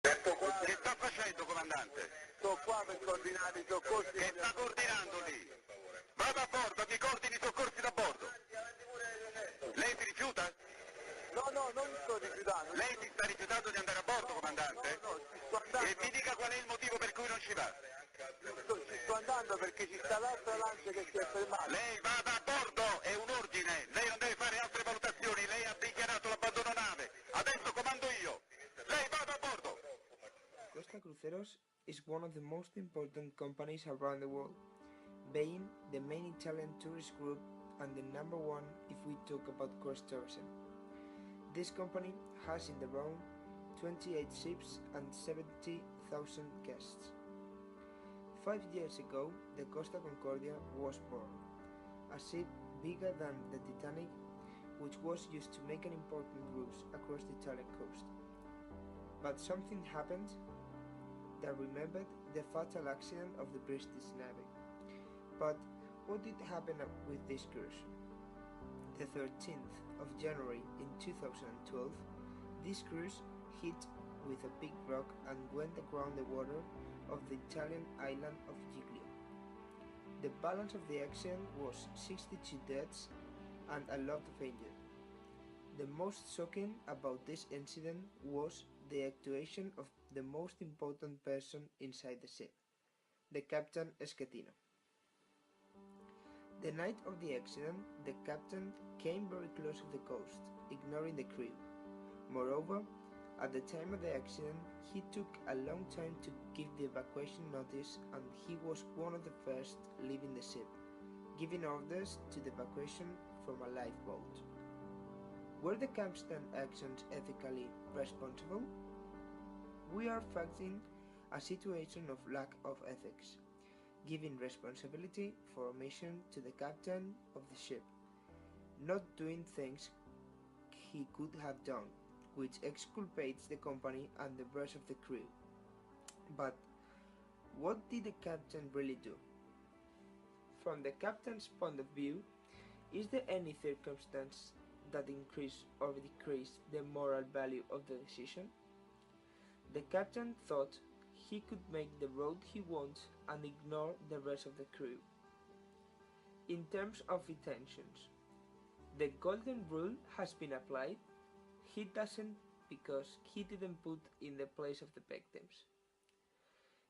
Che sta facendo, comandante? Sto qua per coordinare i soccorsi. Che sta coordinando lì? Vada a bordo, mi coordini i soccorsi da bordo. Lei si rifiuta? No, non mi sto rifiutando. Lei si sta rifiutando di andare a bordo, comandante? No, ci sto andando. E mi dica qual è il motivo per cui non ci va. Ci sto andando perché ci sta l'altra lancia che si è fermata. Lei vada a bordo, è un ordine. Lei non deve fare altre valutazioni. Lei ha dichiarato l'abbandono nave. Adesso comando io. Lei vada a bordo. Costa Cruceros is one of the most important companies around the world, being the main Italian tourist group and the number one if we talk about cross tourism. This company has in their own 28 ships and 70,000 guests. 5 years ago, the Costa Concordia was born, a ship bigger than the Titanic, which was used to make an important cruise across the Italian coast. But something happened that remembered the fatal accident of the British Navy. But what did happen with this cruise? The 13th of January in 2012, this cruise hit with a big rock and went around the water of the Italian island of Giglio. The balance of the accident was 62 deaths and a lot of injured. The most shocking about this incident was the actuation of the most important person inside the ship, the Captain Schettino. The night of the accident, the captain came very close to the coast, ignoring the crew. Moreover, at the time of the accident, he took a long time to give the evacuation notice and he was one of the first leaving the ship, giving orders to the evacuation from a lifeboat. Were the captain's actions ethically responsible? We are facing a situation of lack of ethics, giving responsibility for a mission to the captain of the ship, not doing things he could have done, which exculpates the company and the rest of the crew. But what did the captain really do? From the captain's point of view, is there any circumstance that increase or decrease the moral value of the decision? The captain thought he could make the road he wants and ignore the rest of the crew. In terms of intentions, the golden rule has been applied. He doesn't because he didn't put in the place of the victims.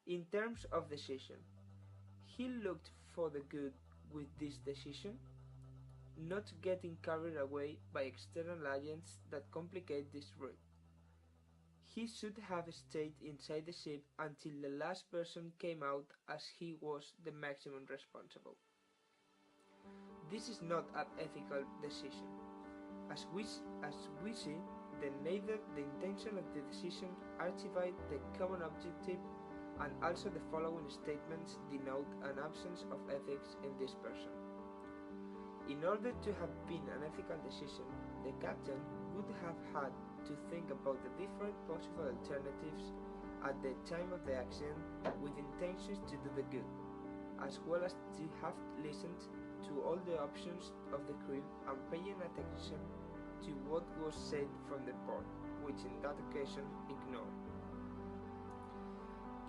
In terms of decision, he looked for the good with this decision, not getting carried away by external agents that complicate this route. He should have stayed inside the ship until the last person came out, as he was the maximum responsible. This is not an ethical decision. As we see, neither the intention of the decision achieved the common objective, and also the following statements denote an absence of ethics in this person. In order to have been an ethical decision, the captain would have had to think about the different possible alternatives at the time of the accident with intentions to do the good, as well as to have listened to all the options of the crew and paying attention to what was said from the board, which in that occasion ignored.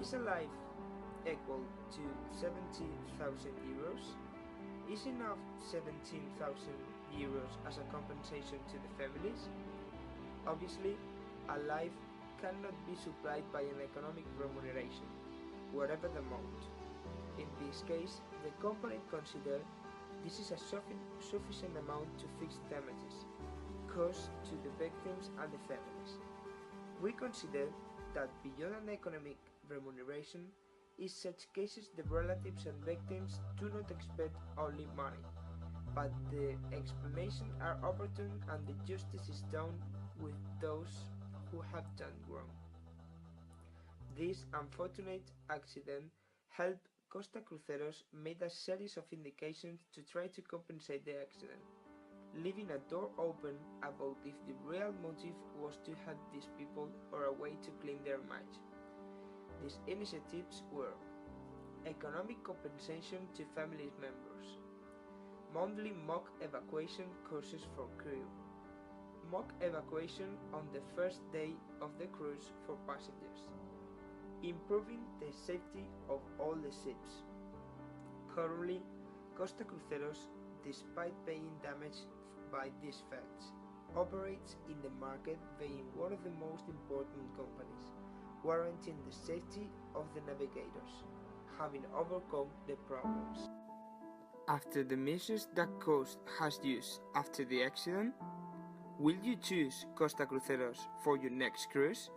Is a life equal to 70,000 euros? Is enough 17,000 euros as a compensation to the families? Obviously, a life cannot be supplied by an economic remuneration, whatever the amount. In this case, the company considered this is a sufficient amount to fix damages caused to the victims and the families. We consider that beyond an economic remuneration, in such cases the relatives and victims do not expect only money, but the explanations are opportune and the justice is done with those who have done wrong. This unfortunate accident helped Costa Cruceros made a series of indications to try to compensate the accident, leaving a door open about if the real motive was to help these people or a way to clean their image. These initiatives were economic compensation to family members, monthly mock evacuation courses for crew, mock evacuation on the first day of the cruise for passengers, improving the safety of all the ships. Currently, Costa Cruceros, despite being damaged by these facts, operates in the market being one of the most important companies, warranting the safety of the navigators, having overcome the problems. After the measures that Costa has used after the accident, will you choose Costa Cruceros for your next cruise?